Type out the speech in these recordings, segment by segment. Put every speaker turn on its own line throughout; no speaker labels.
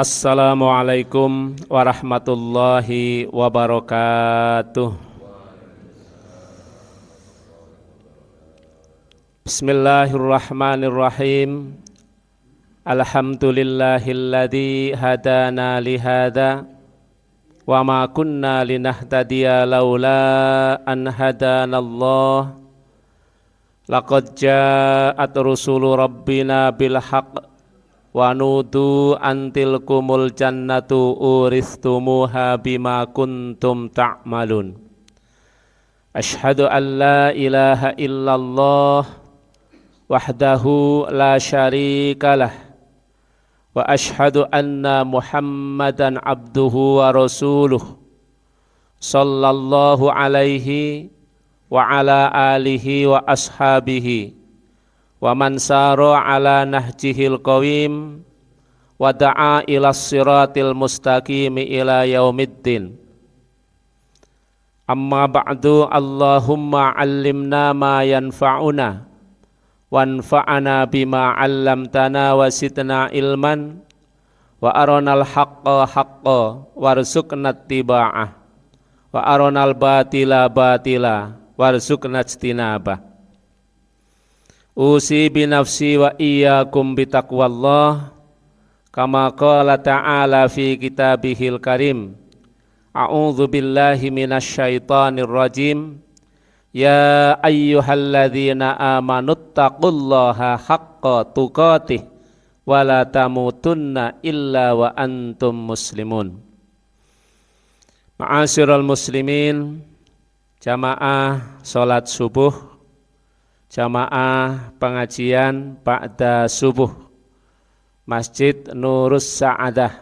Assalamualaikum warahmatullahi wabarakatuh. Bismillahirrahmanirrahim. Alhamdulillahilladzi hadana lihada wa ma kunna linahtadiya laula an hadanallah. Laqad ja'at rusulu rabbina bil haqq wa nudu antilkumul jannatu uristumuha bima kuntum ta'malun. Ashhadu an la ilaha illallah wahdahu la syarikalah wa ashhadu anna muhammadan abduhu wa rasuluh sallallahu alaihi wa ala alihi wa ashabihi wa man sara ala nahjihil qawim wa da'a ila siratil mustaqim ila yaumiddin. Amma ba'du, Allahumma 'allimna ma yanfa'una wanfa'na bima 'allamtana wa zidna ilman wa aronal haqqa haqqa warzuqna ittiba'ah wa aronal batila batila warzuqna ijtinabah. Usi binafsi wa iyyakum bitaqwallah kama qala ta'ala fi kitabihil karim. A'udzu billahi minasyaitonir rajim. Ya ayyuhalladzina amanuttaqullaha haqqa tuqatih wa la tamutunna illa wa antum muslimun. Ma'asyiral muslimin, jamaah salat subuh, jamaah pengajian ba'da subuh Masjid Nurus Sa'adah,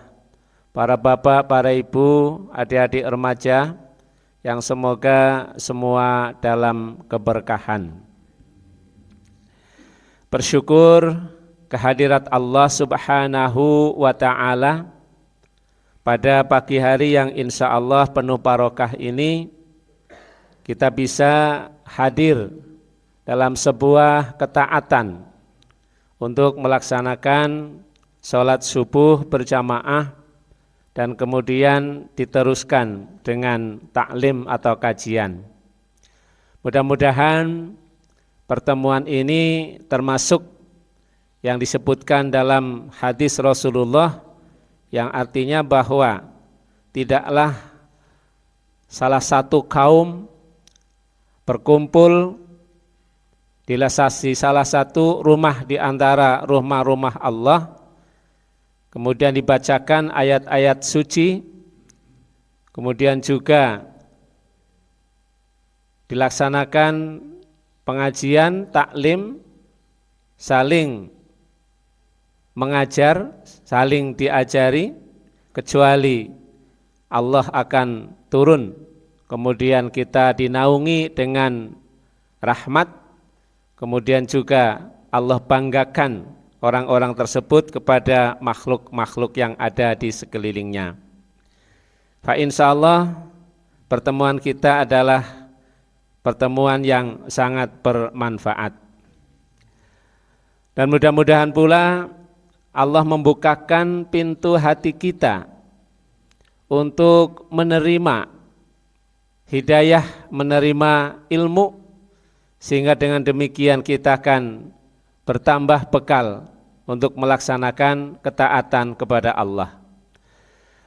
para bapak, para ibu, adik-adik remaja yang semoga semua dalam keberkahan. Bersyukur kehadirat Allah Subhanahu wa ta'ala pada pagi hari yang insya Allah penuh barokah ini, kita bisa hadir dalam sebuah ketaatan untuk melaksanakan sholat subuh berjamaah dan kemudian diteruskan dengan taklim atau kajian. Mudah-mudahan pertemuan ini termasuk yang disebutkan dalam hadis Rasulullah yang artinya bahwa tidaklah salah satu kaum berkumpul di salah satu rumah di antara rumah-rumah Allah, kemudian dibacakan ayat-ayat suci, kemudian juga dilaksanakan pengajian, taklim, saling mengajar, saling diajari, kecuali Allah akan turun, kemudian kita dinaungi dengan rahmat. Kemudian juga Allah banggakan orang-orang tersebut kepada makhluk-makhluk yang ada di sekelilingnya. Fa insyaallah pertemuan kita adalah pertemuan yang sangat bermanfaat. Dan mudah-mudahan pula Allah membukakan pintu hati kita untuk menerima hidayah, menerima ilmu, sehingga dengan demikian kita akan bertambah bekal untuk melaksanakan ketaatan kepada Allah.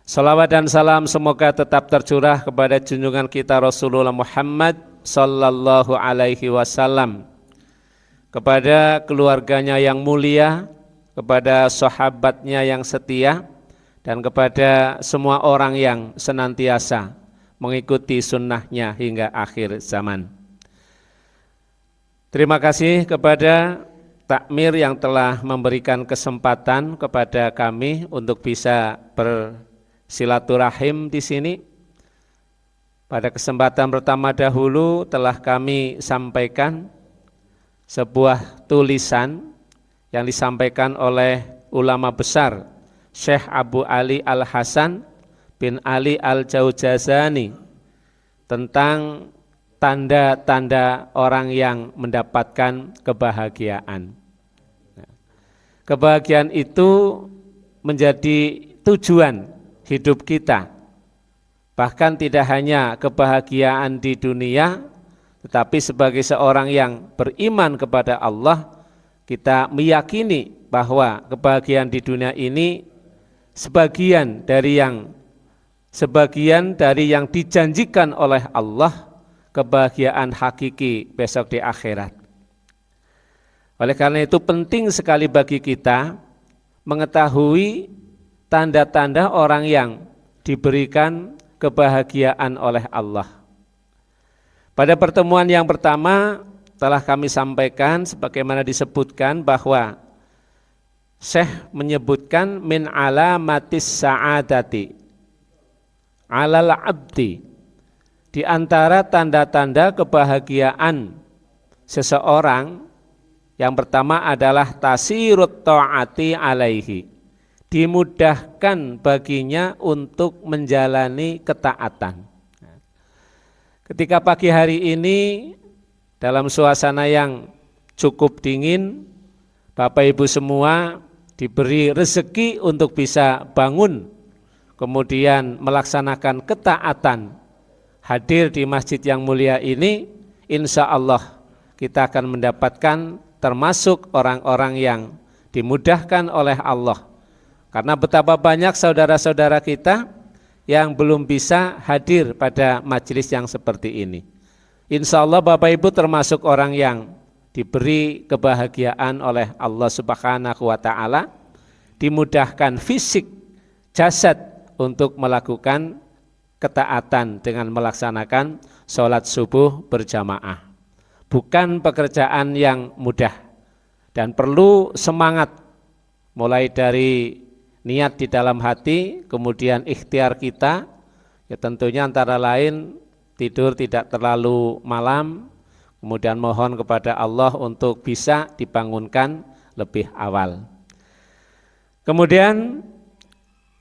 Salawat dan salam semoga tetap tercurah kepada junjungan kita Rasulullah Muhammad sallallahu alaihi wasallam, kepada keluarganya yang mulia, kepada sahabatnya yang setia, dan kepada semua orang yang senantiasa mengikuti sunnahnya hingga akhir zaman. Terima kasih kepada Takmir yang telah memberikan kesempatan kepada kami untuk bisa bersilaturahim di sini. Pada kesempatan pertama dahulu telah kami sampaikan sebuah tulisan yang disampaikan oleh ulama besar Syekh Abu Ali Al-Hasan bin Ali Al-Jauzani tentang tanda-tanda orang yang mendapatkan kebahagiaan. Kebahagiaan itu menjadi tujuan hidup kita. Bahkan tidak hanya kebahagiaan di dunia, tetapi sebagai seorang yang beriman kepada Allah, kita meyakini bahwa kebahagiaan di dunia ini sebagian dari yang dijanjikan oleh Allah, kebahagiaan hakiki besok di akhirat. Oleh karena itu penting sekali bagi kita mengetahui tanda-tanda orang yang diberikan kebahagiaan oleh Allah. Pada pertemuan yang pertama telah kami sampaikan sebagaimana disebutkan bahwa Syekh menyebutkan min alamatis sa'adati alal abdi, di antara tanda-tanda kebahagiaan seseorang yang pertama adalah tasirut ta'ati alaihi, dimudahkan baginya untuk menjalani ketaatan. Ketika pagi hari ini dalam suasana yang cukup dingin, Bapak Ibu semua diberi rezeki untuk bisa bangun, kemudian melaksanakan ketaatan, hadir di masjid yang mulia ini, insya Allah kita akan mendapatkan termasuk orang-orang yang dimudahkan oleh Allah. Karena betapa banyak saudara-saudara kita yang belum bisa hadir pada majelis yang seperti ini. Insya Allah Bapak Ibu termasuk orang yang diberi kebahagiaan oleh Allah Subhanahu wa Ta'ala, dimudahkan fisik, jasad untuk melakukan ketaatan dengan melaksanakan sholat subuh berjamaah. Bukan pekerjaan yang mudah dan perlu semangat, mulai dari niat di dalam hati, kemudian ikhtiar kita, ya tentunya antara lain tidur tidak terlalu malam, kemudian mohon kepada Allah untuk bisa dibangunkan lebih awal. Kemudian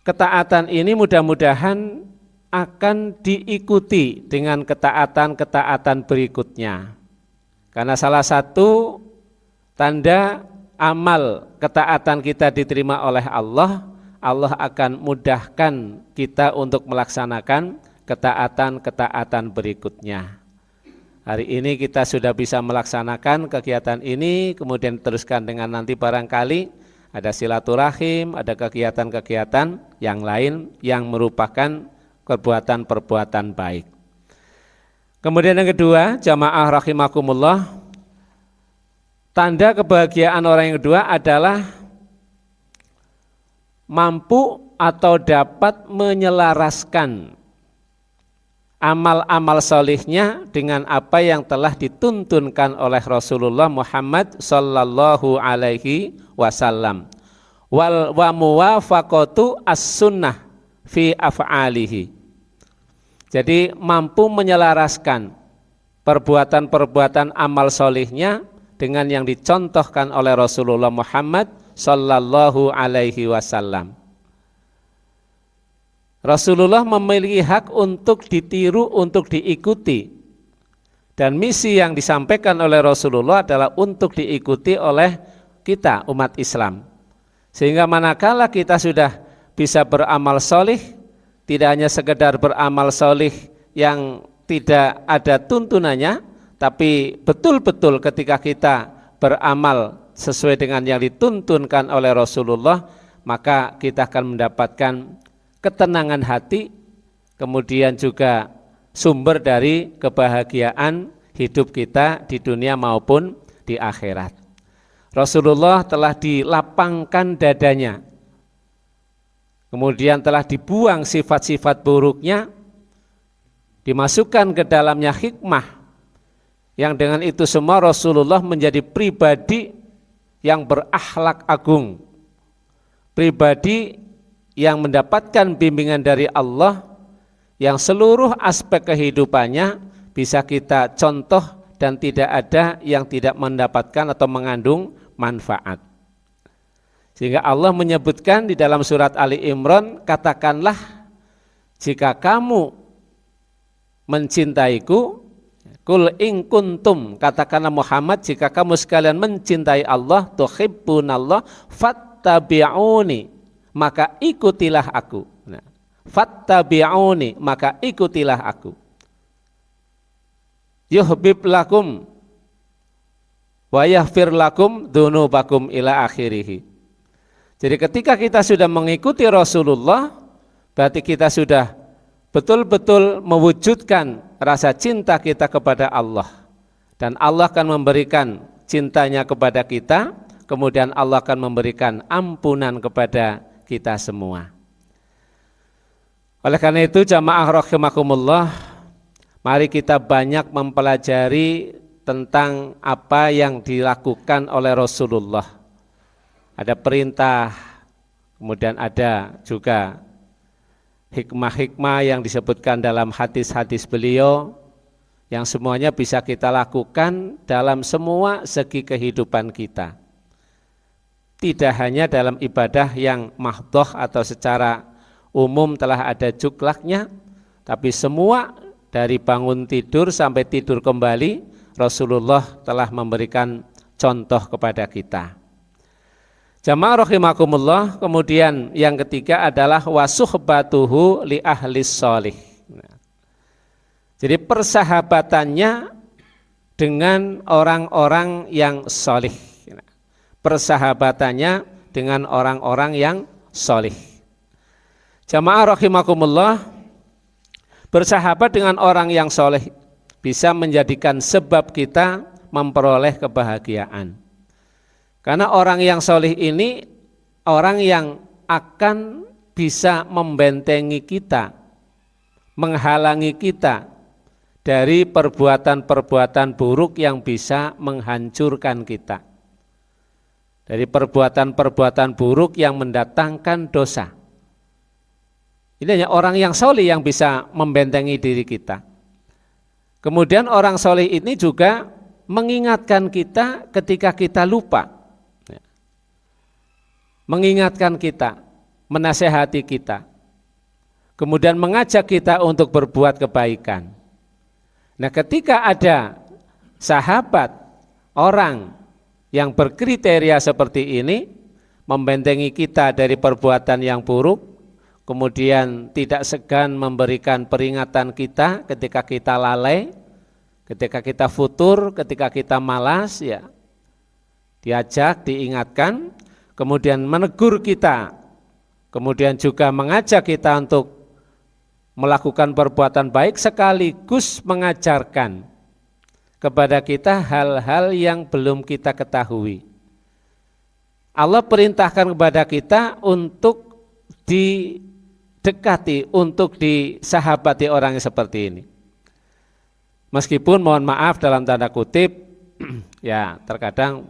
ketaatan ini mudah-mudahan akan diikuti dengan ketaatan-ketaatan berikutnya. Karena salah satu tanda amal ketaatan kita diterima oleh Allah, Allah akan mudahkan kita untuk melaksanakan ketaatan-ketaatan berikutnya. Hari ini kita sudah bisa melaksanakan kegiatan ini, kemudian teruskan dengan nanti barangkali ada silaturahim, ada kegiatan-kegiatan yang lain yang merupakan perbuatan-perbuatan baik. Kemudian yang kedua, jamaah rahimakumullah, tanda kebahagiaan orang yang kedua adalah mampu atau dapat menyelaraskan amal-amal solihnya dengan apa yang telah dituntunkan oleh Rasulullah Muhammad sallallahu alaihi wasallam. Wa muwafaqatu as-sunnah fi af'alihi. Jadi mampu menyelaraskan perbuatan-perbuatan amal solihnya dengan yang dicontohkan oleh Rasulullah Muhammad sallallahu alaihi wasallam. Rasulullah memiliki hak untuk ditiru, untuk diikuti. Dan misi yang disampaikan oleh Rasulullah adalah untuk diikuti oleh kita umat Islam. Sehingga manakala kita sudah bisa beramal solih, tidak hanya sekedar beramal solih yang tidak ada tuntunannya, tapi betul-betul ketika kita beramal sesuai dengan yang dituntunkan oleh Rasulullah, maka kita akan mendapatkan ketenangan hati, kemudian juga sumber dari kebahagiaan hidup kita di dunia maupun di akhirat. Rasulullah telah dilapangkan dadanya, kemudian telah dibuang sifat-sifat buruknya, dimasukkan ke dalamnya hikmah, yang dengan itu semua Rasulullah menjadi pribadi yang berakhlak agung, pribadi yang mendapatkan bimbingan dari Allah, yang seluruh aspek kehidupannya bisa kita contoh dan tidak ada yang tidak mendapatkan atau mengandung manfaat. Sehingga Allah menyebutkan di dalam surat Ali Imran, katakanlah jika kamu mencintaiku, kul in kuntum, katakanlah Muhammad, jika kamu sekalian mencintai Allah, tuhibbunallah fattabi'uni, maka ikutilah aku. Nah, fattabi'uni, maka ikutilah aku. Yuhbib lakum wa yaghfir lakum dzunubakum ila akhirih. Jadi ketika kita sudah mengikuti Rasulullah, berarti kita sudah betul-betul mewujudkan rasa cinta kita kepada Allah. Dan Allah akan memberikan cintanya kepada kita, kemudian Allah akan memberikan ampunan kepada kita semua. Oleh karena itu jamaah rahimakumullah, mari kita banyak mempelajari tentang apa yang dilakukan oleh Rasulullah. Ada perintah, kemudian ada juga hikmah-hikmah yang disebutkan dalam hadis-hadis beliau, yang semuanya bisa kita lakukan dalam semua segi kehidupan kita. Tidak hanya dalam ibadah yang mahdhoh atau secara umum telah ada juklaknya, tapi semua dari bangun tidur sampai tidur kembali, Rasulullah telah memberikan contoh kepada kita. Jamaah rahimakumullah, kemudian yang ketiga adalah wasuhbatuhu li ahlis sholih. Jadi persahabatannya dengan orang-orang yang sholih. Persahabatannya dengan orang-orang yang sholih. Jamaah rahimakumullah, bersahabat dengan orang yang sholih bisa menjadikan sebab kita memperoleh kebahagiaan. Karena orang yang sholih ini orang yang akan bisa membentengi kita, menghalangi kita dari perbuatan-perbuatan buruk yang bisa menghancurkan kita. Dari perbuatan-perbuatan buruk yang mendatangkan dosa. Ini hanya orang yang sholih yang bisa membentengi diri kita. Kemudian orang sholih ini juga mengingatkan kita ketika kita lupa. Mengingatkan kita, menasehati kita. Kemudian mengajak kita untuk berbuat kebaikan. Nah, ketika ada sahabat, orang yang berkriteria seperti ini, membentengi kita dari perbuatan yang buruk, kemudian tidak segan memberikan peringatan kita ketika kita lalai, ketika kita futur, ketika kita malas, ya diajak, diingatkan, kemudian menegur kita, kemudian juga mengajak kita untuk melakukan perbuatan baik sekaligus mengajarkan kepada kita hal-hal yang belum kita ketahui. Allah perintahkan kepada kita untuk didekati, untuk disahabati orang yang seperti ini. Meskipun mohon maaf dalam tanda kutip, ya terkadang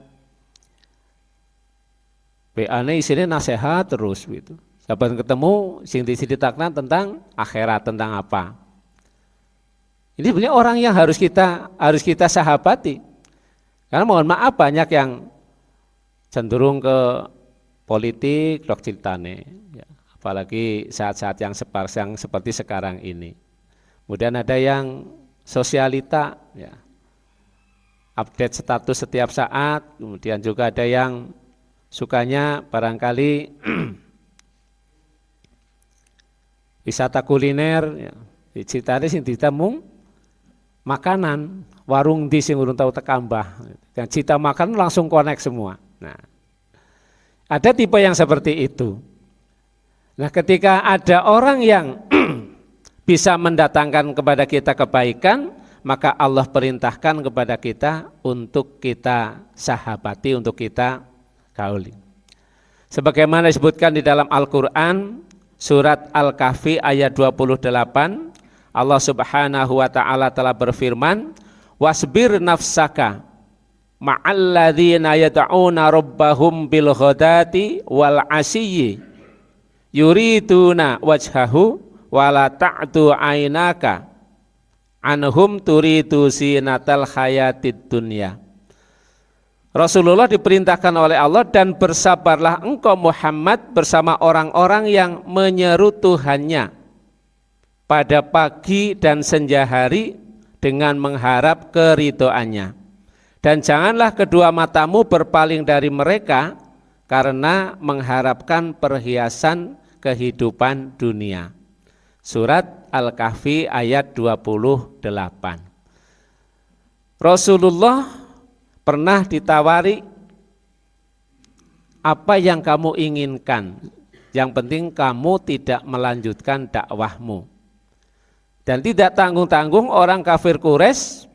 BA-nya isinya nasihat terus gitu. Sahabat ketemu sing diceritakan tentang akhirat, tentang apa. Ini sebenarnya orang yang harus kita sahabati. Karena mohon maaf banyak yang cenderung ke politik, dok ceritane, ya. Apalagi saat-saat yang seperti sekarang ini. Kemudian ada yang sosialita, ya. Update status setiap saat. Kemudian juga ada yang sukanya barangkali wisata kuliner, ya. Ceritanya sing ditemung makanan, warung di sing urung tahu tekambah. Yang cita makan langsung connect semua. Nah, ada tipe yang seperti itu. Nah, ketika ada orang yang bisa mendatangkan kepada kita kebaikan, maka Allah perintahkan kepada kita untuk kita sahabati, untuk kita gauli. Sebagaimana disebutkan di dalam Al-Quran, surat Al-Kahfi ayat 28, Allah Subhanahu wa ta'ala telah berfirman, wasbir nafsaka ma'alladzina yad'una rabbahum bil ghadati wal asiyyi yuriduna wajhahu wala ta'du ainaka anhum turidu zinatal hayatid dunya. Rasulullah diperintahkan oleh Allah, dan bersabarlah engkau Muhammad bersama orang-orang yang menyeru Tuhannya pada pagi dan senja hari dengan mengharap keridhoannya. Dan janganlah kedua matamu berpaling dari mereka karena mengharapkan perhiasan kehidupan dunia. Surat Al-Kahfi ayat 28. Rasulullah pernah ditawari, apa yang kamu inginkan? Yang penting kamu tidak melanjutkan dakwahmu. Dan tidak tanggung-tanggung orang kafir Quraisy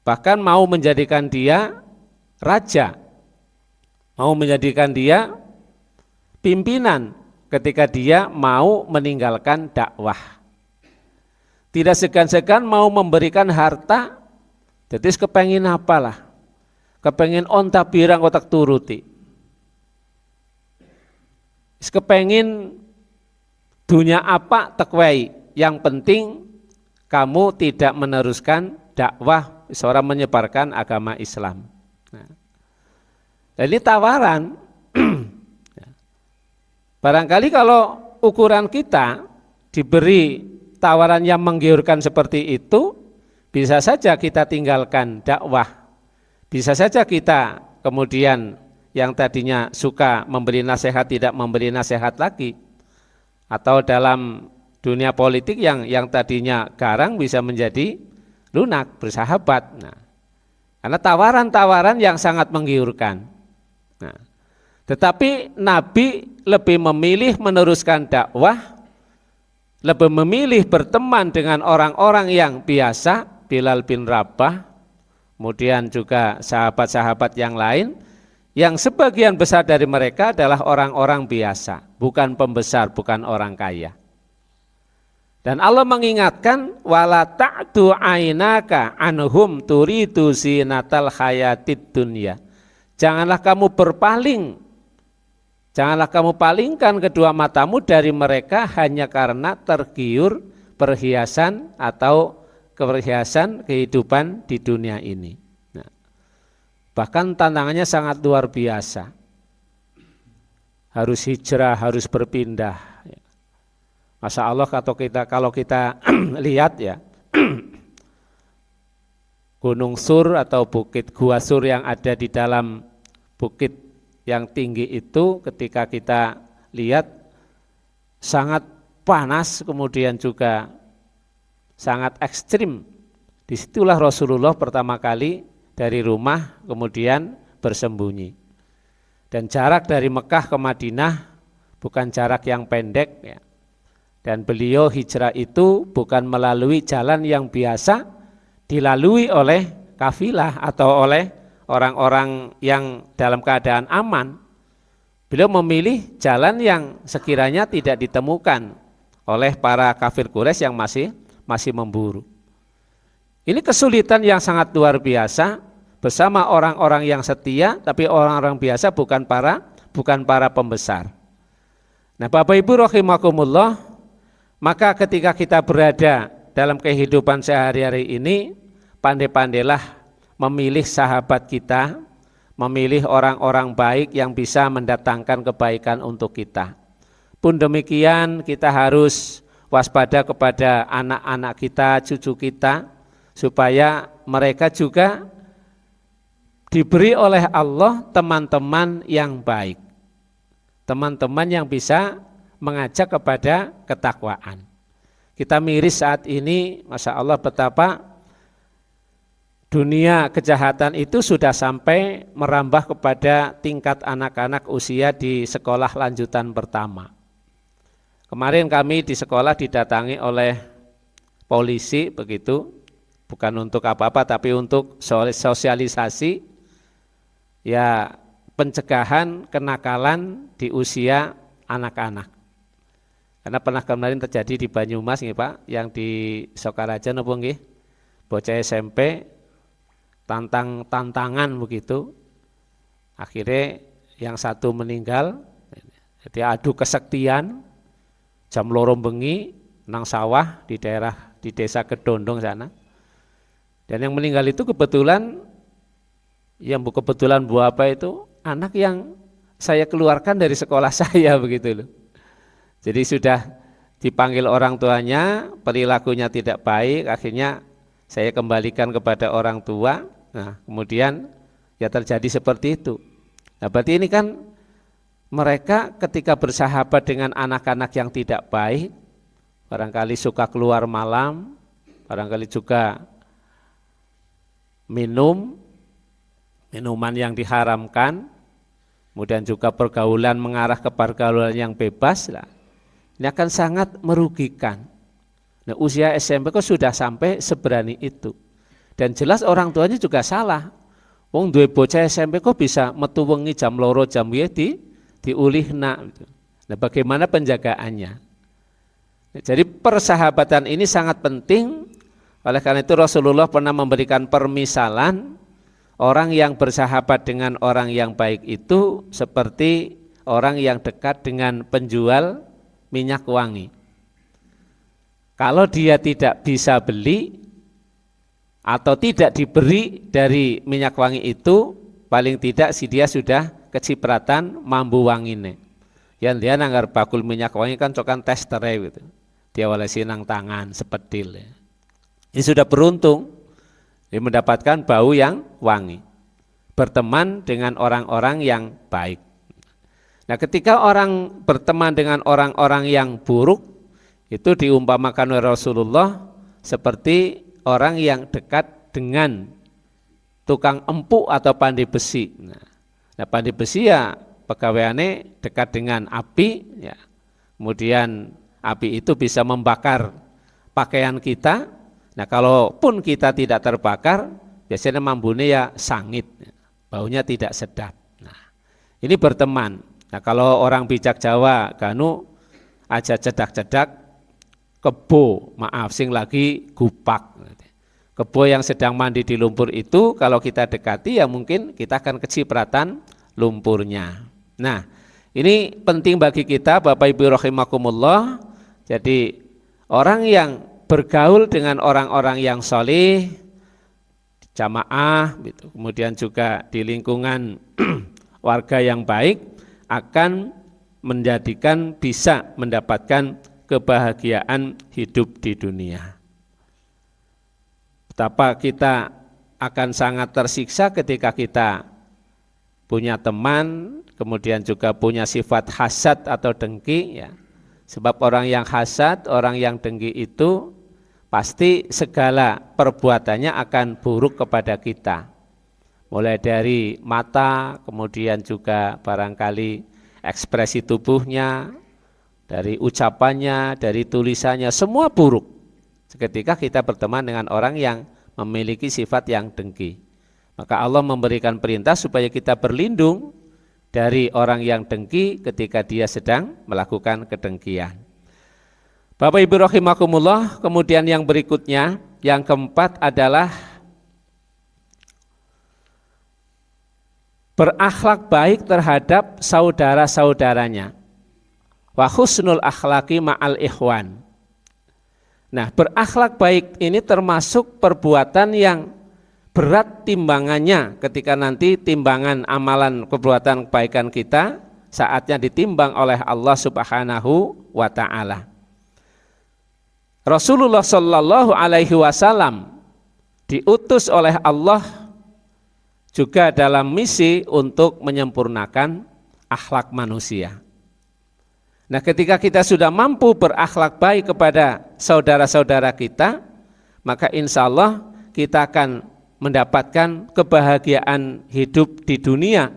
bahkan mau menjadikan dia raja, mau menjadikan dia pimpinan ketika dia mau meninggalkan dakwah. Tidak segan-segan mau memberikan harta, jadi kepengin apalah, kepengin onta pirang otak turuti, kepengin dunia apa tekwai, yang penting kamu tidak meneruskan dakwah seorang menyebarkan agama Islam. Nah, ini tawaran. Barangkali kalau ukuran kita diberi tawaran yang menggiurkan seperti itu, bisa saja kita tinggalkan dakwah, bisa saja kita kemudian yang tadinya suka memberi nasihat tidak memberi nasihat lagi, atau dalam dunia politik yang tadinya garang bisa menjadi lunak, bersahabat. Nah, karena tawaran-tawaran yang sangat menggiurkan. Nah, tetapi Nabi lebih memilih meneruskan dakwah, lebih memilih berteman dengan orang-orang yang biasa, Bilal bin Rabah, kemudian juga sahabat-sahabat yang lain, yang sebagian besar dari mereka adalah orang-orang biasa, bukan pembesar, bukan orang kaya. Dan Allah mengingatkan, wala ta'du ainaka anhum turidu zinatal hayatid dunya. Janganlah kamu berpaling, janganlah kamu palingkan kedua matamu dari mereka hanya karena tergiur perhiasan atau perhiasan kehidupan di dunia ini. Nah, bahkan tantangannya sangat luar biasa. Harus hijrah, harus berpindah. Masya Allah kalau kita lihat ya, Gunung Sur atau Bukit Gua Sur yang ada di dalam bukit yang tinggi itu, ketika kita lihat sangat panas, kemudian juga sangat ekstrim. Disitulah Rasulullah pertama kali dari rumah kemudian bersembunyi. Dan jarak dari Mekah ke Madinah bukan jarak yang pendek ya. Dan beliau hijrah itu bukan melalui jalan yang biasa dilalui oleh kafilah atau oleh orang-orang yang dalam keadaan aman. Beliau memilih jalan yang sekiranya tidak ditemukan oleh para kafir Quraisy yang masih memburu. Ini kesulitan yang sangat luar biasa bersama orang-orang yang setia, tapi orang-orang biasa, bukan para pembesar. Nah, Bapak Ibu rahimakumullah, maka ketika kita berada dalam kehidupan sehari-hari ini, pandai-pandailah memilih sahabat kita, memilih orang-orang baik yang bisa mendatangkan kebaikan untuk kita. Pun demikian kita harus waspada kepada anak-anak kita, cucu kita, supaya mereka juga diberi oleh Allah teman-teman yang baik, teman-teman yang bisa mengajak kepada ketakwaan. Kita miris saat ini, Masya Allah, betapa dunia kejahatan itu sudah sampai merambah kepada tingkat anak-anak usia di sekolah lanjutan pertama. Kemarin kami di sekolah didatangi oleh polisi, begitu, bukan untuk apa-apa tapi untuk sosialisasi ya, pencegahan kenakalan di usia anak-anak. Karena pernah kemarin terjadi di Banyumas nih Pak, yang di Sokaraja napa nggih, bocah SMP tantangan begitu. Akhirnya yang satu meninggal, jadi adu kesaktian jam 2 bengi nang sawah di desa Kedondong sana. Dan yang meninggal itu kebetulan buah apa itu, anak yang saya keluarkan dari sekolah saya begitu loh. Jadi sudah dipanggil orang tuanya, perilakunya tidak baik, akhirnya saya kembalikan kepada orang tua. Nah, kemudian ya terjadi seperti itu. Nah, berarti ini kan mereka ketika bersahabat dengan anak-anak yang tidak baik, barangkali suka keluar malam, barangkali juga minuman yang diharamkan, kemudian juga pergaulan mengarah ke pergaulan yang bebas, ini akan sangat merugikan. Nah, usia SMP kok sudah sampai seberani itu. Dan jelas orang tuanya juga salah. Wong duwe bocah SMP kok bisa metu wengi jam loro jam diulihna. Nah, bagaimana penjagaannya? Nah, jadi persahabatan ini sangat penting. Oleh karena itu Rasulullah pernah memberikan permisalan orang yang bersahabat dengan orang yang baik itu seperti orang yang dekat dengan penjual minyak wangi. Kalau dia tidak bisa beli atau tidak diberi dari minyak wangi itu, paling tidak si dia sudah kecipratan mambu wangine. Yang dia nanggar bakul minyak wangi kan cokan testere gitu. Dia walesi nang tangan sepedil ya. Ini sudah beruntung, dia mendapatkan bau yang wangi, berteman dengan orang-orang yang baik. Nah, ketika orang berteman dengan orang-orang yang buruk, itu diumpamakan oleh Rasulullah seperti orang yang dekat dengan tukang empuk atau pandai besi. Nah, pandai besi ya pegawaiannya dekat dengan api, ya. Kemudian api itu bisa membakar pakaian kita. Nah, kalaupun kita tidak terbakar, biasanya mambune ya sangit, baunya tidak sedap. Nah, ini berteman. Nah, kalau orang bijak Jawa, ganu aja cedak-cedak kebo, maaf sing lagi gupak. Kebo yang sedang mandi di lumpur itu kalau kita dekati ya mungkin kita akan kecipratan lumpurnya. Nah, ini penting bagi kita Bapak Ibu rahimakumullah. Jadi orang yang bergaul dengan orang-orang yang soleh, jamaah, gitu. Kemudian juga di lingkungan warga yang baik akan menjadikan bisa mendapatkan kebahagiaan hidup di dunia. Betapa kita akan sangat tersiksa ketika kita punya teman, kemudian juga punya sifat hasad atau dengki, ya. Sebab orang yang hasad, orang yang dengki itu pasti segala perbuatannya akan buruk kepada kita. Mulai dari mata, kemudian juga barangkali ekspresi tubuhnya, dari ucapannya, dari tulisannya, semua buruk. Ketika kita berteman dengan orang yang memiliki sifat yang dengki. Maka Allah memberikan perintah supaya kita berlindung dari orang yang dengki ketika dia sedang melakukan kedengkian. Bapak Ibu rahimakumullah, kemudian yang berikutnya, yang keempat adalah berakhlak baik terhadap saudara-saudaranya. Wa husnul akhlaqi ma'al ikhwan. Nah, berakhlak baik ini termasuk perbuatan yang berat timbangannya ketika nanti timbangan amalan perbuatan kebaikan kita saatnya ditimbang oleh Allah Subhanahu wa ta'ala. Rasulullah Shallallahu Alaihi Wasallam diutus oleh Allah juga dalam misi untuk menyempurnakan akhlak manusia. Nah, ketika kita sudah mampu berakhlak baik kepada saudara-saudara kita, maka insya Allah kita akan mendapatkan kebahagiaan hidup di dunia.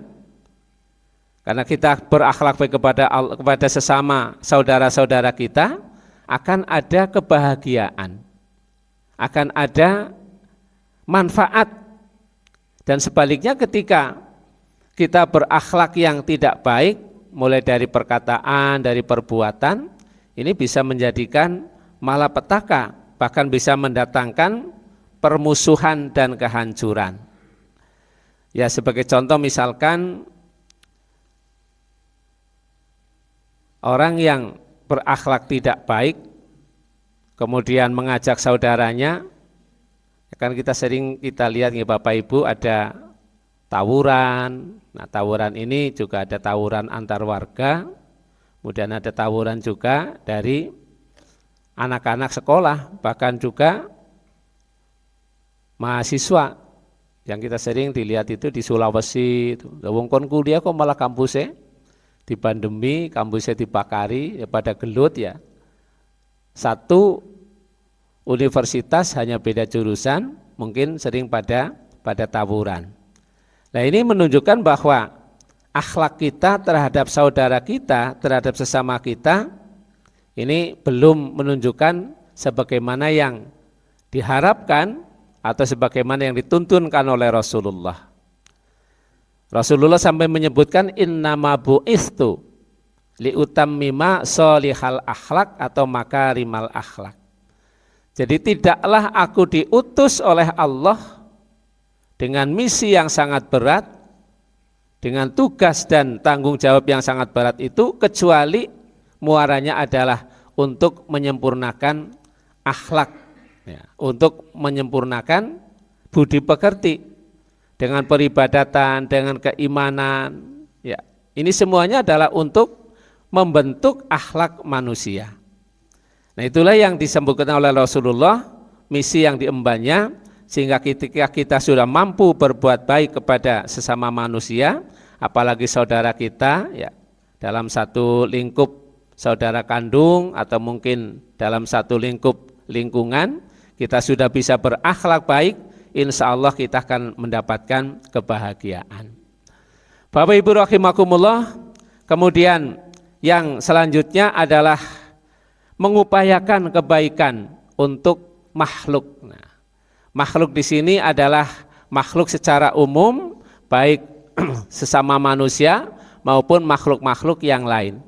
Karena kita berakhlak baik kepada sesama saudara-saudara kita, akan ada kebahagiaan, akan ada manfaat. Dan sebaliknya ketika kita berakhlak yang tidak baik, mulai dari perkataan, dari perbuatan, ini bisa menjadikan malapetaka, bahkan bisa mendatangkan permusuhan dan kehancuran. Ya, sebagai contoh misalkan orang yang berakhlak tidak baik, kemudian mengajak saudaranya, kan kita sering lihat ya Bapak Ibu ada tawuran. Nah, tawuran ini juga ada tawuran antar warga, kemudian ada tawuran juga dari anak-anak sekolah, bahkan juga mahasiswa yang kita sering dilihat itu di Sulawesi. Wong kon kuliah kok malah kampusnya di pandemi, kampusnya dibakari, ya pada gelut ya. Satu universitas hanya beda jurusan, mungkin sering pada tawuran. Nah ini menunjukkan bahwa akhlak kita terhadap saudara kita, terhadap sesama kita, ini belum menunjukkan sebagaimana yang diharapkan atau sebagaimana yang dituntunkan oleh Rasulullah. Rasulullah sampai menyebutkan innama bu'istu liutammima sholihal akhlak atau makarimal akhlak. Jadi tidaklah aku diutus oleh Allah dengan misi yang sangat berat, dengan tugas dan tanggung jawab yang sangat berat itu, kecuali muaranya adalah untuk menyempurnakan akhlak, ya, untuk menyempurnakan budi pekerti dengan peribadatan, dengan keimanan. Ya, ini semuanya adalah untuk membentuk akhlak manusia. Nah itulah yang disebutkan oleh Rasulullah, misi yang diembannya, sehingga ketika kita sudah mampu berbuat baik kepada sesama manusia, apalagi saudara kita, ya, dalam satu lingkup saudara kandung atau mungkin dalam satu lingkup lingkungan, kita sudah bisa berakhlak baik, insya Allah kita akan mendapatkan kebahagiaan. Bapak Ibu rahimakumullah, kemudian yang selanjutnya adalah mengupayakan kebaikan untuk makhluk. Nah, makhluk di sini adalah makhluk secara umum, baik sesama manusia maupun makhluk-makhluk yang lain.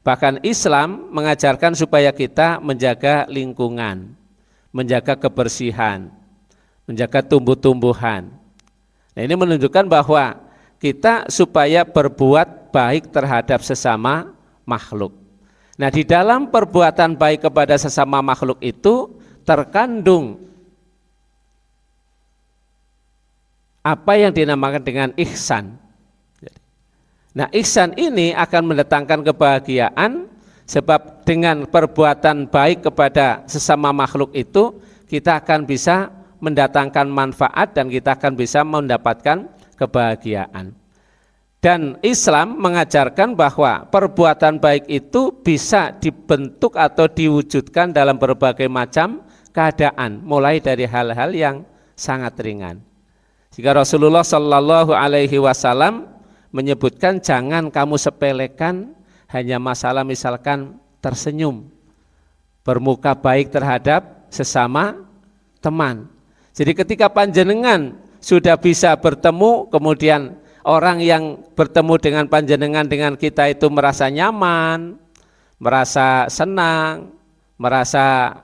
Bahkan Islam mengajarkan supaya kita menjaga lingkungan, menjaga kebersihan, menjaga tumbuh-tumbuhan. Nah, ini menunjukkan bahwa kita supaya berbuat baik terhadap sesama makhluk. Nah, di dalam perbuatan baik kepada sesama makhluk itu terkandung apa yang dinamakan dengan ihsan. Nah, ihsan ini akan mendatangkan kebahagiaan, sebab dengan perbuatan baik kepada sesama makhluk itu kita akan bisa mendatangkan manfaat dan kita akan bisa mendapatkan kebahagiaan. Dan Islam mengajarkan bahwa perbuatan baik itu bisa dibentuk atau diwujudkan dalam berbagai macam keadaan, mulai dari hal-hal yang sangat ringan. Jika Rasulullah Shallallahu Alaihi Wasallam menyebutkan jangan kamu sepelekan hanya masalah misalkan tersenyum, bermuka baik terhadap sesama teman. Jadi ketika panjenengan sudah bisa bertemu, kemudian orang yang bertemu dengan panjenengan dengan kita itu merasa nyaman, merasa senang, merasa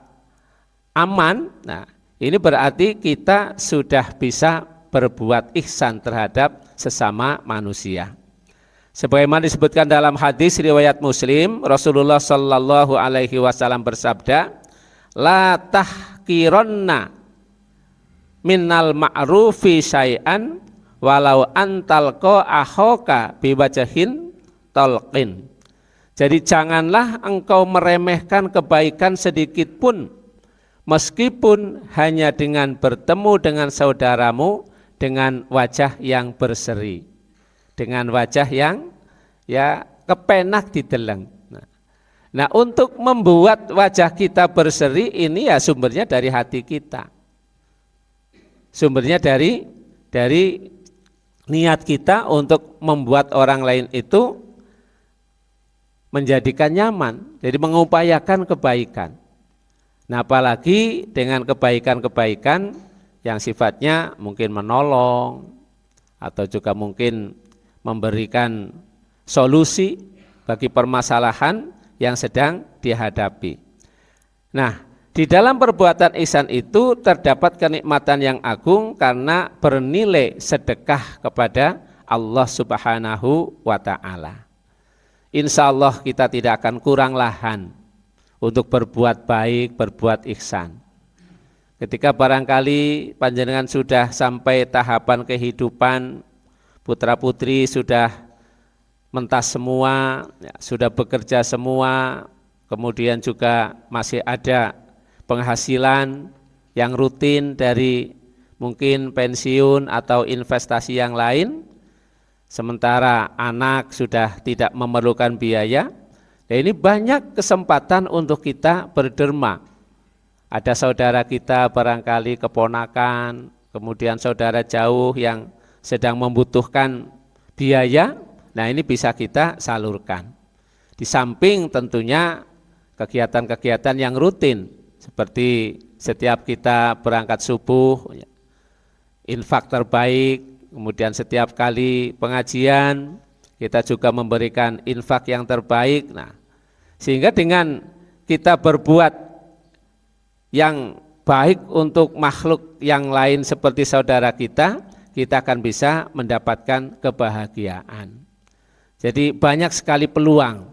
aman. Nah, ini berarti kita sudah bisa berbuat ihsan terhadap sesama manusia. Sebagaimana disebutkan dalam hadis riwayat Muslim, Rasulullah Shallallahu Alaihi Wasallam bersabda, la tahqironna minnal ma'rufi syai'an walau antalqa akhoka biwajahin talqin. Jadi janganlah engkau meremehkan kebaikan sedikit pun, meskipun hanya dengan bertemu dengan saudaramu dengan wajah yang berseri, dengan wajah yang ya kepenak dideleng. Nah, untuk membuat wajah kita berseri ini ya sumbernya dari hati kita, sumbernya dari niat kita untuk membuat orang lain itu menjadikan nyaman, jadi mengupayakan kebaikan. Nah, apalagi dengan kebaikan-kebaikan yang sifatnya mungkin menolong atau juga mungkin memberikan solusi bagi permasalahan yang sedang dihadapi. Nah, di dalam perbuatan ihsan itu terdapat kenikmatan yang agung karena bernilai sedekah kepada Allah Subhanahu wa ta'ala. Insya Allah kita tidak akan kurang lahan untuk berbuat baik, berbuat ihsan. Ketika barangkali panjenengan sudah sampai tahapan kehidupan, putra-putri sudah mentas semua, ya, sudah bekerja semua, kemudian juga masih ada penghasilan yang rutin dari mungkin pensiun atau investasi yang lain. sementara anak sudah tidak memerlukan biaya. Nah, ini banyak kesempatan untuk kita berderma. Ada saudara kita barangkali keponakan, kemudian saudara jauh yang sedang membutuhkan biaya, nah ini bisa kita salurkan. Di samping tentunya kegiatan-kegiatan yang rutin, seperti setiap kita berangkat subuh, infak terbaik, kemudian setiap kali pengajian, kita juga memberikan infak yang terbaik. Nah, sehingga dengan kita berbuat yang baik untuk makhluk yang lain seperti saudara kita akan bisa mendapatkan kebahagiaan. Jadi banyak sekali peluang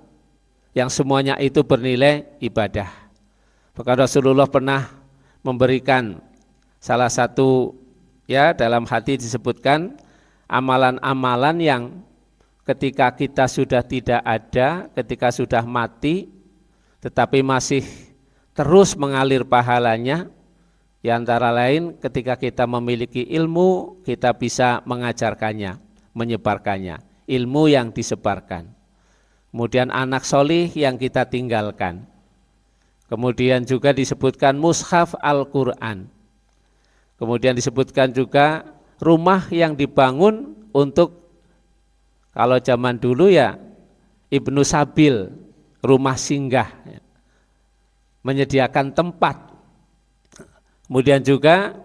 yang semuanya itu bernilai ibadah. Bahkan Rasulullah pernah memberikan salah satu, ya, dalam hadis disebutkan amalan-amalan yang ketika kita sudah tidak ada, ketika sudah mati, tetapi masih terus mengalir pahalanya, di antara lain ketika kita memiliki ilmu, kita bisa mengajarkannya, menyebarkannya, ilmu yang disebarkan. Kemudian anak solih yang kita tinggalkan. Kemudian juga disebutkan mushaf Al-Quran. Kemudian disebutkan juga rumah yang dibangun untuk, kalau zaman dulu ya Ibnu Sabil, rumah singgah, menyediakan tempat. Kemudian juga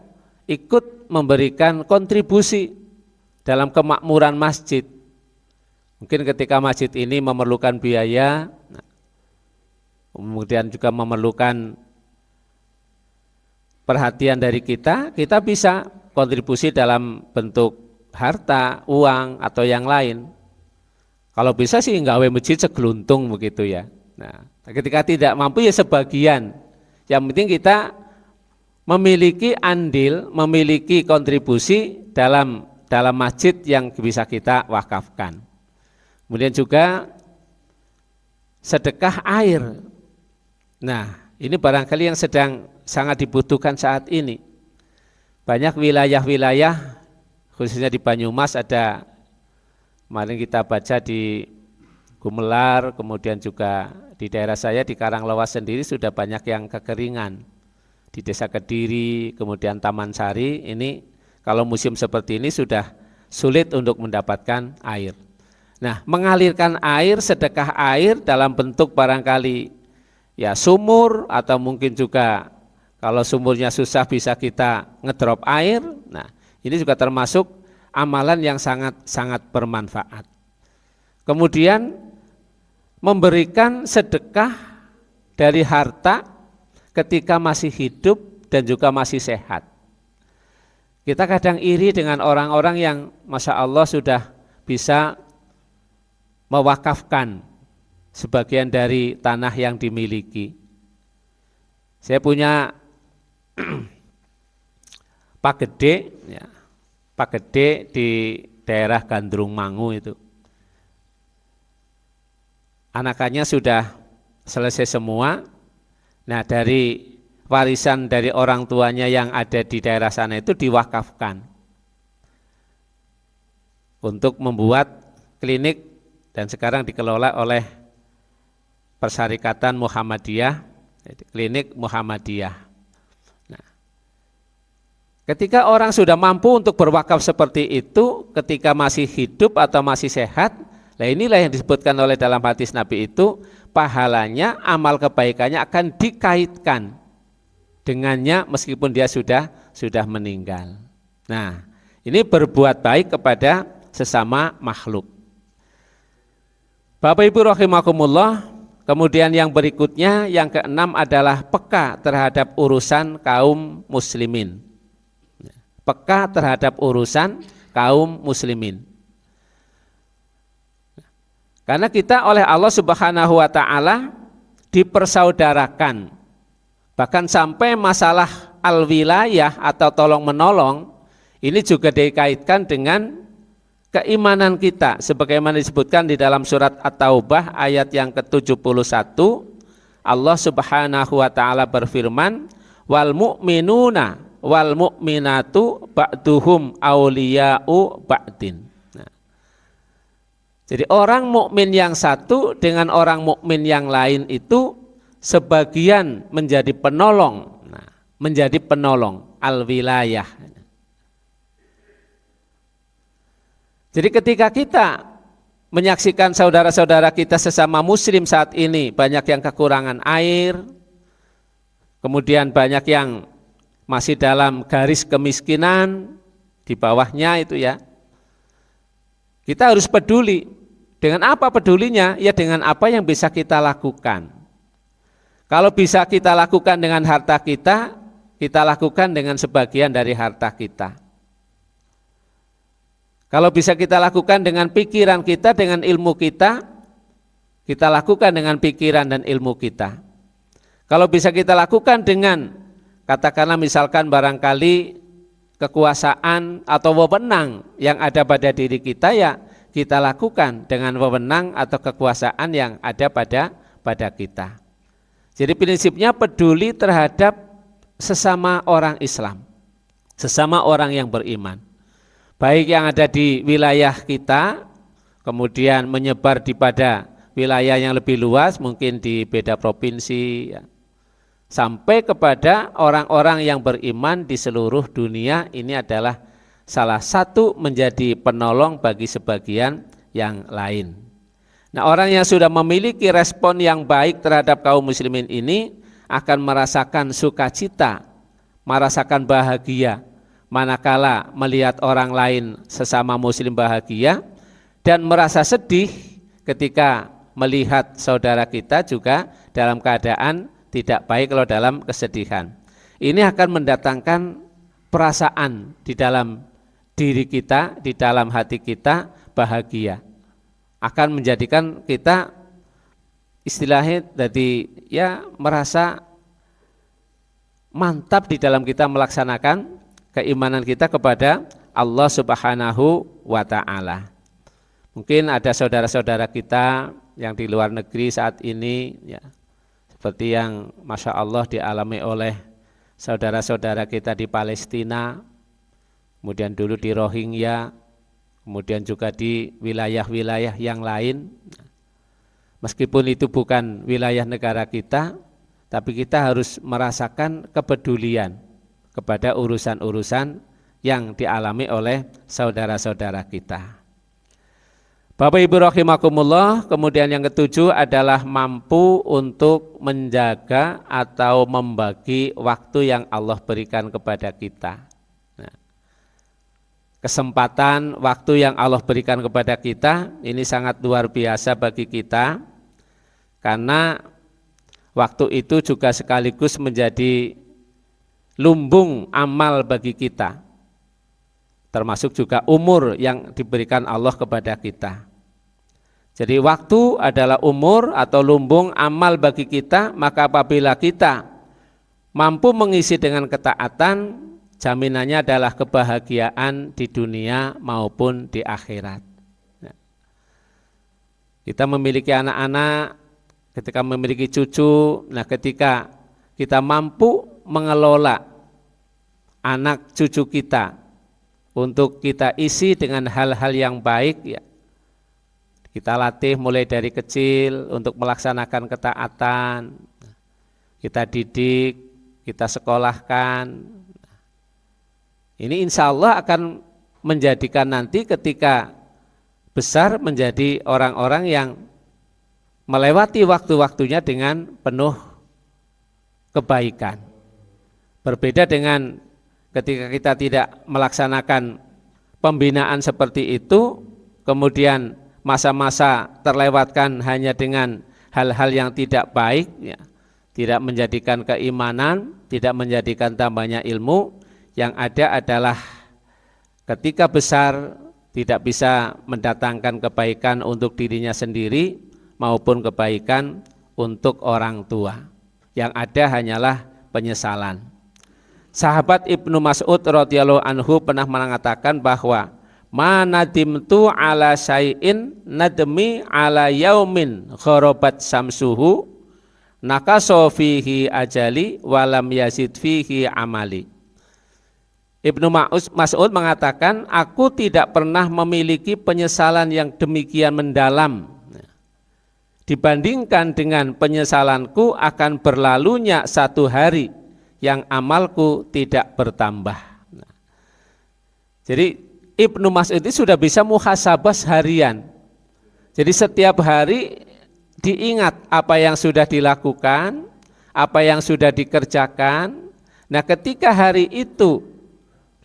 ikut memberikan kontribusi dalam kemakmuran masjid. Mungkin ketika masjid ini memerlukan biaya, kemudian juga memerlukan perhatian dari kita bisa kontribusi dalam bentuk harta, uang, atau yang lain. Kalau bisa sih nggawe masjid segeluntung begitu ya. Nah, ketika tidak mampu ya sebagian. Yang penting kita memiliki andil, memiliki kontribusi dalam masjid yang bisa kita wakafkan. Kemudian juga sedekah air. Nah, ini barangkali yang sedang sangat dibutuhkan saat ini. Banyak wilayah-wilayah, khususnya di Banyumas, ada kemarin kita baca di Gumelar, kemudian juga di daerah saya di Karanglewas sendiri sudah banyak yang kekeringan. Di Desa Kediri, kemudian Taman Sari, ini kalau musim seperti ini sudah sulit untuk mendapatkan air. Nah, mengalirkan air, sedekah air dalam bentuk barangkali ya sumur, atau mungkin juga kalau sumurnya susah bisa kita ngedrop air. Nah, ini juga termasuk amalan yang sangat bermanfaat. Kemudian memberikan sedekah dari harta ketika masih hidup dan juga masih sehat. Kita kadang iri dengan orang-orang yang Masya Allah sudah bisa mewakafkan sebagian dari tanah yang dimiliki. Saya punya Pak Gede, ya, Pak Gede di daerah Gandrung Mangu itu. Anakannya sudah selesai semua. Nah, dari warisan dari orang tuanya yang ada di daerah sana itu diwakafkan untuk membuat klinik, dan sekarang dikelola oleh Persyarikatan Muhammadiyah, klinik Muhammadiyah. Nah, ketika orang sudah mampu untuk berwakaf seperti itu ketika masih hidup atau masih sehat, nah inilah yang disebutkan oleh dalam hadis Nabi itu, pahalanya, amal kebaikannya akan dikaitkan dengannya meskipun dia sudah meninggal. Nah, ini berbuat baik kepada sesama makhluk. Bapak Ibu rahimakumullah, kemudian yang berikutnya, yang keenam adalah peka terhadap urusan kaum muslimin. Peka terhadap urusan kaum muslimin. Karena kita oleh Allah Subhanahu wa taala dipersaudarakan. Bahkan sampai masalah al-wilayah atau tolong menolong ini juga dikaitkan dengan keimanan kita, sebagaimana disebutkan di dalam surat At-Taubah ayat yang ke-71. Allah Subhanahu wa taala berfirman, wal mu'minuna wal mu'minatu ba'duhum auliya'u ba'din. Nah, Jadi orang mukmin yang satu dengan orang mukmin yang lain itu sebagian menjadi penolong. Nah, menjadi penolong al-wilayah. Jadi ketika kita menyaksikan saudara-saudara kita sesama muslim saat ini banyak yang kekurangan air, kemudian banyak yang masih dalam garis kemiskinan di bawahnya itu ya. Kita harus peduli. Dengan apa pedulinya? Ya dengan apa yang bisa kita lakukan. Kalau bisa kita lakukan dengan harta kita lakukan dengan sebagian dari harta kita. Kalau bisa kita lakukan dengan pikiran kita, dengan ilmu kita lakukan dengan pikiran dan ilmu kita. Kalau bisa kita lakukan dengan, katakanlah misalkan barangkali kekuasaan atau wewenang yang ada pada diri kita, ya kita lakukan dengan wewenang atau kekuasaan yang ada pada kita. Jadi prinsipnya peduli terhadap sesama orang Islam, sesama orang yang beriman. Baik yang ada di wilayah kita, kemudian menyebar di pada wilayah yang lebih luas, mungkin di beda provinsi, ya. Sampai kepada orang-orang yang beriman di seluruh dunia. Ini adalah salah satu menjadi penolong bagi sebagian yang lain. Nah, orang yang sudah memiliki respon yang baik terhadap kaum muslimin ini akan merasakan sukacita, merasakan bahagia manakala melihat orang lain sesama muslim bahagia, dan merasa sedih ketika melihat saudara kita juga dalam keadaan tidak baik kalau dalam kesedihan. Ini akan mendatangkan perasaan di dalam diri kita, di dalam hati kita bahagia. Akan menjadikan kita istilahnya jadi ya merasa mantap di dalam kita melaksanakan keimanan kita kepada Allah Subhanahu wa ta'ala. Mungkin ada saudara-saudara kita yang di luar negeri saat ini, ya, seperti yang Masya Allah dialami oleh saudara-saudara kita di Palestina, kemudian dulu di Rohingya, kemudian juga di wilayah-wilayah yang lain. Meskipun itu bukan wilayah negara kita, tapi kita harus merasakan kepedulian kepada urusan-urusan yang dialami oleh saudara-saudara kita. Bapak Ibu rahimakumullah, kemudian yang ketujuh adalah mampu untuk menjaga atau membagi waktu yang Allah berikan kepada kita. Nah, kesempatan waktu yang Allah berikan kepada kita ini sangat luar biasa bagi kita, karena waktu itu juga sekaligus menjadi lumbung amal bagi kita, termasuk juga umur yang diberikan Allah kepada kita. Jadi waktu adalah umur atau lumbung amal bagi kita, maka apabila kita mampu mengisi dengan ketaatan, jaminannya adalah kebahagiaan di dunia maupun di akhirat. Kita memiliki anak-anak, ketika memiliki cucu, nah ketika kita mampu mengelola anak cucu kita untuk kita isi dengan hal-hal yang baik, ya. Kita latih mulai dari kecil untuk melaksanakan ketaatan, kita didik, kita sekolahkan. Ini insya Allah akan menjadikan nanti ketika besar menjadi orang-orang yang melewati waktu-waktunya dengan penuh kebaikan. Berbeda dengan ketika kita tidak melaksanakan pembinaan seperti itu, kemudian masa-masa terlewatkan hanya dengan hal-hal yang tidak baik, ya, tidak menjadikan keimanan, tidak menjadikan tambahnya ilmu. Yang ada adalah ketika besar tidak bisa mendatangkan kebaikan untuk dirinya sendiri maupun kebaikan untuk orang tua. Yang ada hanyalah penyesalan. Sahabat Ibnu Mas'ud radhiyallahu anhu pernah mengatakan bahwa ma nadimtu ala syai'in nadmi ala yaumin gharabat samsuhu nakaso fihi ajali walam yazid fihi amali. Ibnu Mas'ud mengatakan, aku tidak pernah memiliki penyesalan yang demikian mendalam dibandingkan dengan penyesalanku akan berlalunya satu hari yang amalku tidak bertambah. Jadi Ibnu Mas'ud itu sudah bisa muhasabah harian. Jadi setiap hari diingat apa yang sudah dilakukan, apa yang sudah dikerjakan. Nah, ketika hari itu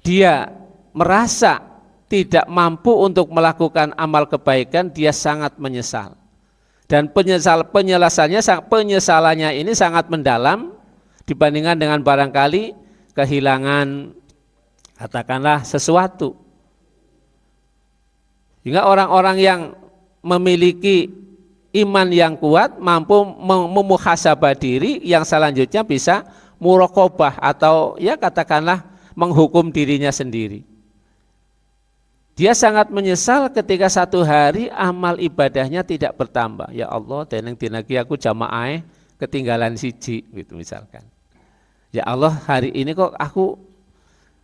dia merasa tidak mampu untuk melakukan amal kebaikan, dia sangat menyesal. Dan penyesalannya ini sangat mendalam dibandingkan dengan barangkali kehilangan katakanlah sesuatu. Hingga orang-orang yang memiliki iman yang kuat mampu memuhasabah diri, yang selanjutnya bisa muraqabah atau ya katakanlah menghukum dirinya sendiri. Dia sangat menyesal ketika satu hari amal ibadahnya tidak bertambah. Ya Allah, deneng dinagi aku jamaah ketinggalan siji gitu misalkan. Ya Allah, hari ini kok aku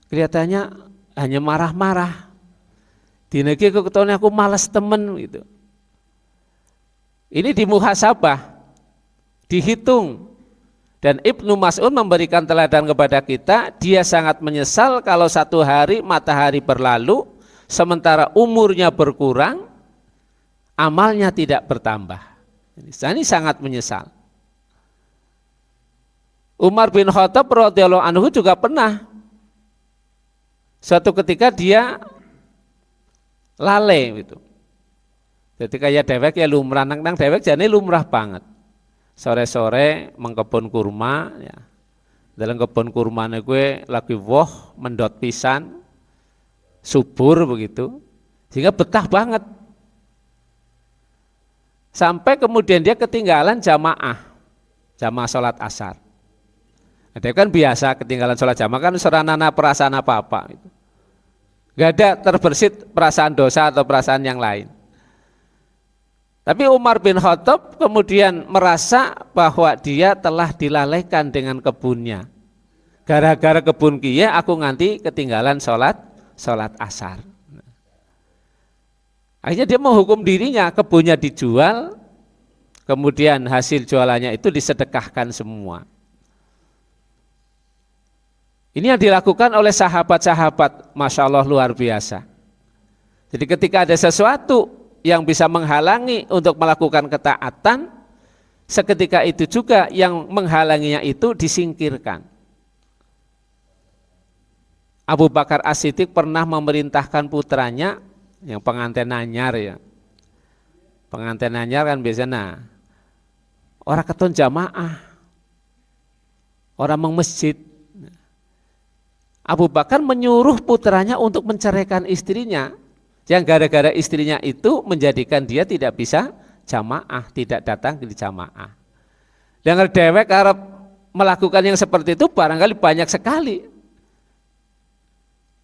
kelihatannya hanya marah-marah. Dinagi kok ketone aku malas temen gitu. Ini dimuhasabah, dihitung. Dan Ibnu Mas'ud memberikan teladan kepada kita, dia sangat menyesal kalau satu hari matahari berlalu, sementara umurnya berkurang, amalnya tidak bertambah. Ini sangat menyesal. Umar bin Khattab radhiyallahu anhu juga pernah suatu ketika dia lale gitu. Ketika ya dewek ya lumrah nang dewek jane lumrah banget. Sore-sore mengkebun kurma ya. Dalam kebun kurmane gue lagi woh mendot pisan subur begitu. Sehingga betah banget. Sampai kemudian dia ketinggalan jamaah sholat asar. Ada kan biasa ketinggalan sholat jamaah kan seranana perasaan apa-apa gitu. Gak ada terbersit perasaan dosa atau perasaan yang lain. Tapi Umar bin Khattab kemudian merasa bahwa dia telah dilalaikan dengan kebunnya. Gara-gara kebun kia aku nganti ketinggalan sholat asar. Akhirnya dia menghukum dirinya, kebunnya dijual, kemudian hasil jualannya itu disedekahkan semua. Ini yang dilakukan oleh sahabat-sahabat, Masya Allah luar biasa. Jadi ketika ada sesuatu yang bisa menghalangi untuk melakukan ketaatan, seketika itu juga yang menghalanginya itu disingkirkan. Abu Bakar As-Siddiq pernah memerintahkan putranya yang pengantin anyar ya. Pengantin anyar kan biasanya orang keton jamaah, orang meng masjid. Abu Bakar menyuruh putranya untuk menceraikan istrinya, yang gara-gara istrinya itu menjadikan dia tidak bisa jamaah, tidak datang ke jamaah. Dengan dewek Arab melakukan yang seperti itu barangkali banyak sekali.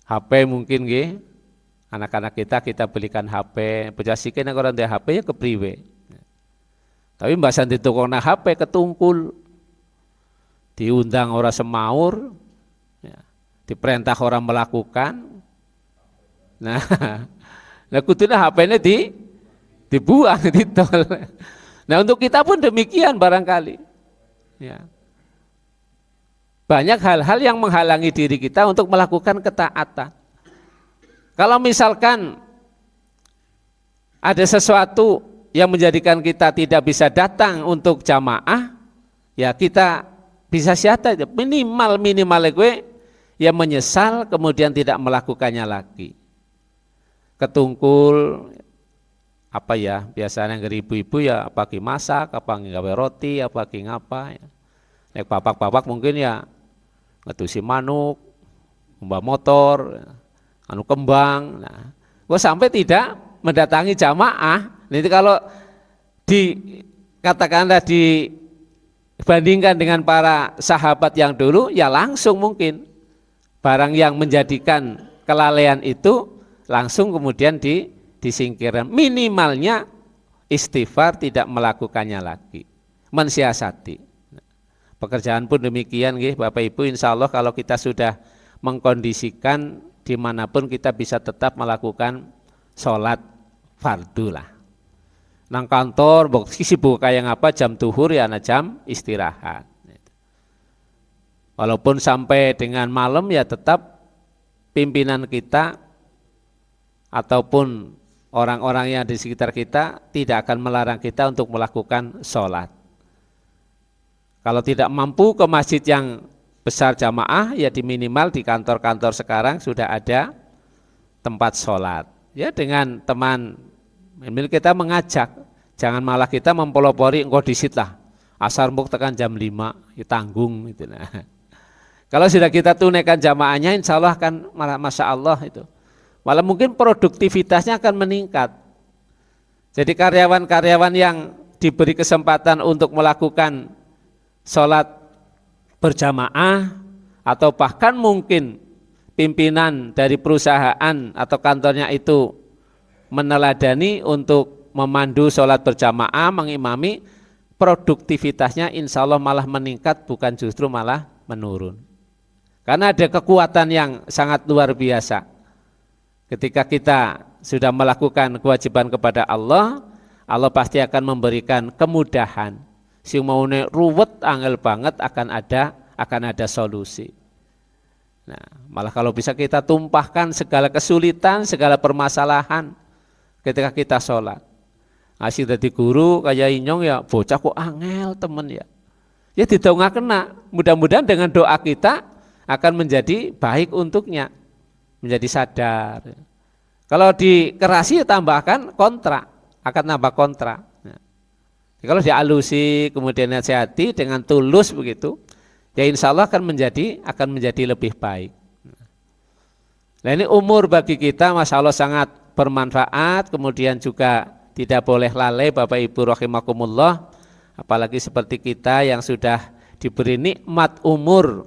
HP mungkin nggih, anak-anak kita belikan HP, bejasikin orang dia HP ya kepriwe. Tapi mbasan ditukokna HP ketungkul, diundang orang semaur, ya, diperintah orang melakukan. Nah kuduna HP-nya dibuang, ditol. Nah untuk kita pun demikian barangkali. Ya. Banyak hal-hal yang menghalangi diri kita untuk melakukan ketaatan. Kalau misalkan ada sesuatu yang menjadikan kita tidak bisa datang untuk jamaah, ya kita bisa siapa minimal gue yang menyesal kemudian tidak melakukannya lagi. Ketungkul apa ya biasanya ibu-ibu ya pagi masak, apa nggawe roti, apa ngapa ya. Nek bapak-bapak mungkin ya ngetusi manuk, mbak motor, anu kembang. Nah, gua sampai tidak mendatangi jamaah. Nanti kalau dikatakanlah dibandingkan dengan para sahabat yang dulu ya langsung mungkin barang yang menjadikan kelalaian itu langsung kemudian disingkirkan. Minimalnya istighfar, tidak melakukannya lagi, mensiasati. Pekerjaan pun demikian nggih Bapak Ibu, insya Allah kalau kita sudah mengkondisikan dimanapun kita bisa tetap melakukan sholat fardu lah. Nang kantor, sibuk kayak apa jam duhur ya ana jam istirahat. Walaupun sampai dengan malam ya tetap pimpinan kita ataupun orang-orang yang di sekitar kita tidak akan melarang kita untuk melakukan sholat. Kalau tidak mampu ke masjid yang besar jamaah, ya di minimal di kantor-kantor sekarang sudah ada tempat sholat. Ya dengan teman kita mengajak, jangan malah kita mempelopori engkau disit lah. Asar muk tekan jam 5, ya tanggung gitu. Nah. Kalau sudah kita tunaikan jamaahnya, insya Allah akan malah masya Allah itu. Malah mungkin produktivitasnya akan meningkat. Jadi karyawan-karyawan yang diberi kesempatan untuk melakukan sholat berjamaah atau bahkan mungkin pimpinan dari perusahaan atau kantornya itu meneladani untuk memandu sholat berjamaah, mengimami, produktivitasnya insya Allah malah meningkat bukan justru malah menurun. Karena ada kekuatan yang sangat luar biasa. Ketika kita sudah melakukan kewajiban kepada Allah, Allah pasti akan memberikan kemudahan. Si mau ruwet angel banget akan ada solusi. Nah, malah kalau bisa kita tumpahkan segala kesulitan, segala permasalahan ketika kita sholat. Asih dari guru kayak inyong ya bocah kok angel temen ya. Ya didongak kena. Mudah-mudahan dengan doa kita akan menjadi baik untuknya, menjadi sadar. Kalau dikerasi tambahkan kontra, akan nambah kontra. Kalau dialusi kemudian nasihati dengan tulus begitu, ya insya Allah akan menjadi lebih baik. Nah ini umur bagi kita masya Allah sangat bermanfaat, kemudian juga tidak boleh lalai Bapak Ibu rahimakumullah, apalagi seperti kita yang sudah diberi nikmat umur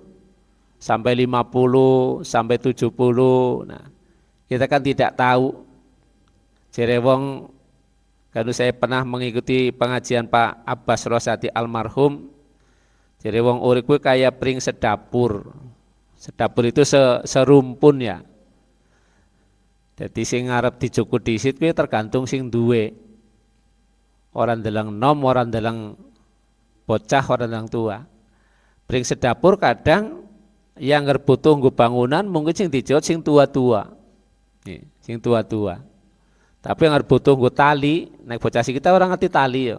sampai 50, sampai 70. Nah, kita kan tidak tahu. Jerewong, kalau saya pernah mengikuti pengajian Pak Abbas Rosati almarhum, jadi wong urip kuwi kayak pring sedapur. Sedapur itu serumpun ya. Jadi sing ngarep dijukut disit kuwi tergantung sing duwe. Orang deleng nom, orang deleng bocah, orang deleng tua. Pring sedapur kadang yang ngerbutuh nggo bangunan mungkin sing dijot sing tua-tua. Nih, sing tua-tua. Tapi yang butuh nggo tali, naik bocah kita orang ngerti tali ya.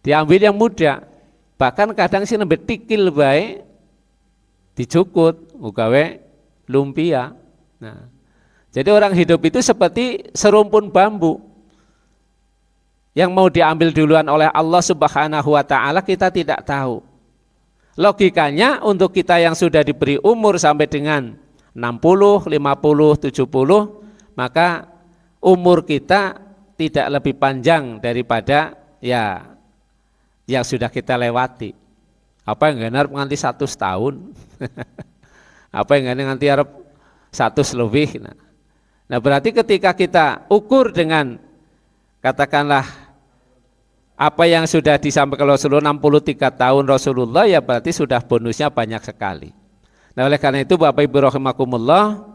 Diambil yang muda. Bahkan kadang sih nembe tikil bae dicukut gawe lumpia. Nah, jadi orang hidup itu seperti serumpun bambu. Yang mau diambil duluan oleh Allah Subhanahu wa taala kita tidak tahu. Logikanya untuk kita yang sudah diberi umur sampai dengan 60, 50, 70, maka umur kita tidak lebih panjang daripada ya yang sudah kita lewati. Apa yang ngarep nganti 100 tahun? Apa yang nganti arep 100 lebih? Nah, berarti ketika kita ukur dengan katakanlah apa yang sudah disampaikan Rasulullah 63 tahun Rasulullah, ya berarti sudah bonusnya banyak sekali. Nah, oleh karena itu Bapak Ibu rahimakumullah,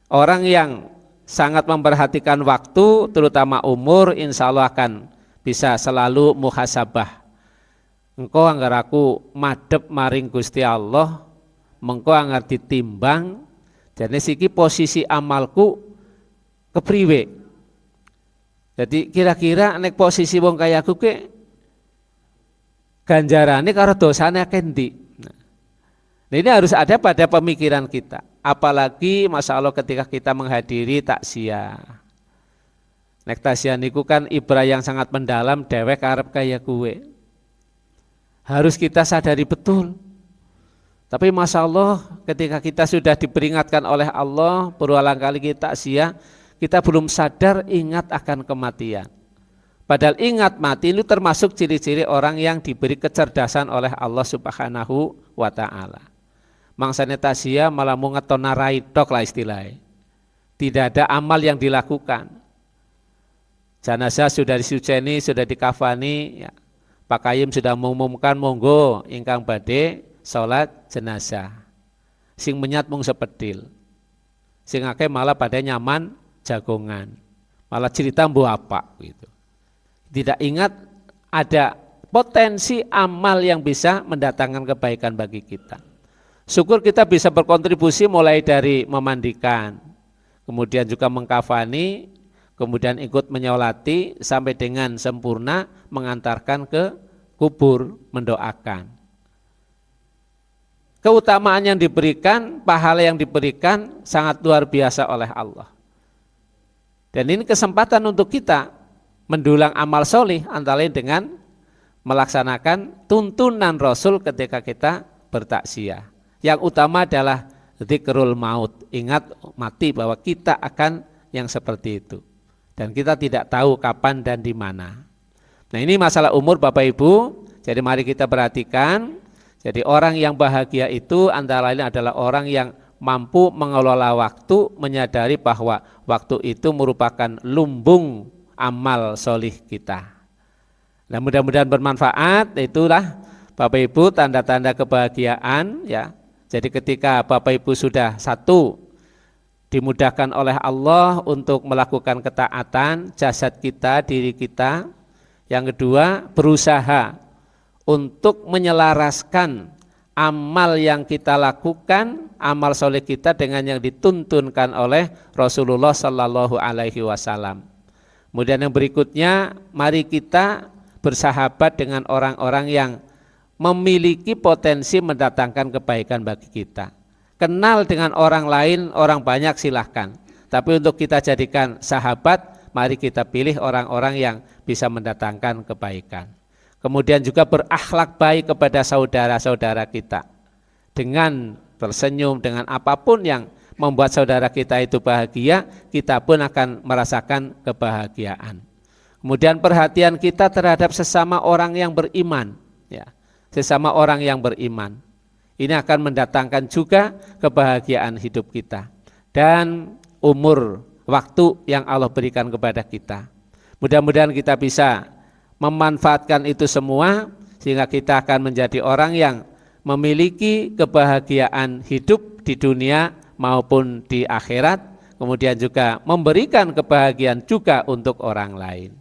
orang yang sangat memperhatikan waktu, terutama umur, insya Allah akan bisa selalu muhasabah. Engkau anggar aku madep maring Gusti Allah, mengko anggar ditimbang, jadi siki posisi amalku kepriwe. Jadi kira-kira nek posisi wong kaya aku ke ganjarane karo dosane akeh ndi. Nah, ini harus ada pada pemikiran kita. Apalagi masya Allah ketika kita menghadiri takziah. Nek takziah niku kan ibrah yang sangat mendalam, dewek arep kaya kuwe. Harus kita sadari betul. Tapi masya Allah ketika kita sudah diperingatkan oleh Allah berulang kali kita takziah, kita belum sadar ingat akan kematian. Padahal ingat mati itu termasuk ciri-ciri orang yang diberi kecerdasan oleh Allah Subhanahu wa ta'ala. Mangsane tasya malah mau ngetona raidok lah istilahnya. Tidak ada amal yang dilakukan. Jenazah sudah disuceni, sudah dikafani, ya. Pak Kayim sudah mengumumkan monggo ingkang badhe salat jenazah. sing menyat mung sepedil. Sing akeh malah pada nyaman jagongan. Malah cerita mbuh apa gitu. Tidak ingat ada potensi amal yang bisa mendatangkan kebaikan bagi kita. Syukur kita bisa berkontribusi mulai dari memandikan, kemudian juga mengkafani, kemudian ikut menyolati sampai dengan sempurna mengantarkan ke kubur, mendoakan. Keutamaan yang diberikan, pahala yang diberikan sangat luar biasa oleh Allah. Dan ini kesempatan untuk kita mendulang amal solih antara lain dengan melaksanakan tuntunan Rasul ketika kita bertakziah. Yang utama adalah dzikrul maut, ingat mati bahwa kita akan yang seperti itu. Dan kita tidak tahu kapan dan di mana. Nah ini masalah umur Bapak Ibu, jadi mari kita perhatikan. Jadi orang yang bahagia itu antara lain adalah orang yang mampu mengelola waktu, menyadari bahwa waktu itu merupakan lumbung amal solih kita. Nah mudah-mudahan bermanfaat, itulah Bapak Ibu tanda-tanda kebahagiaan ya. Jadi ketika Bapak Ibu sudah satu, dimudahkan oleh Allah untuk melakukan ketaatan jasad kita, diri kita. Yang kedua, berusaha untuk menyelaraskan amal yang kita lakukan, amal soleh kita dengan yang dituntunkan oleh Rasulullah Sallallahu Alaihi Wasallam. Kemudian yang berikutnya, mari kita bersahabat dengan orang-orang yang memiliki potensi mendatangkan kebaikan bagi kita. Kenal dengan orang lain, orang banyak silahkan. Tapi untuk kita jadikan sahabat, mari kita pilih orang-orang yang bisa mendatangkan kebaikan. Kemudian juga berakhlak baik kepada saudara-saudara kita. Dengan tersenyum, dengan apapun yang membuat saudara kita itu bahagia, kita pun akan merasakan kebahagiaan. Kemudian perhatian kita terhadap sesama orang yang beriman, ya. Sesama orang yang beriman. Ini akan mendatangkan juga kebahagiaan hidup kita dan umur waktu yang Allah berikan kepada kita. Mudah-mudahan kita bisa memanfaatkan itu semua sehingga kita akan menjadi orang yang memiliki kebahagiaan hidup di dunia maupun di akhirat, kemudian juga memberikan kebahagiaan juga untuk orang lain.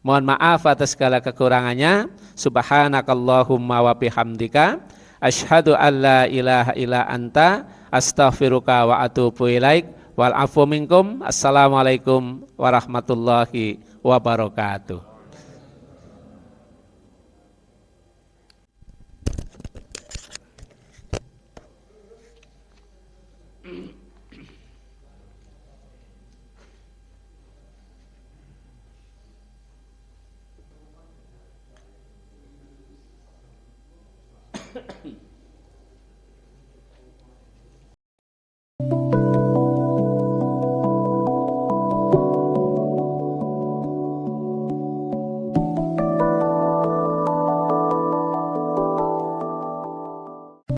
Mohon maaf atas segala kekurangannya. Subhanakallahumma wa bihamdika asyhadu an la ilaha illa anta astaghfiruka wa atubu ilaik wal afu minkum. Assalamualaikum warahmatullahi wabarakatuh.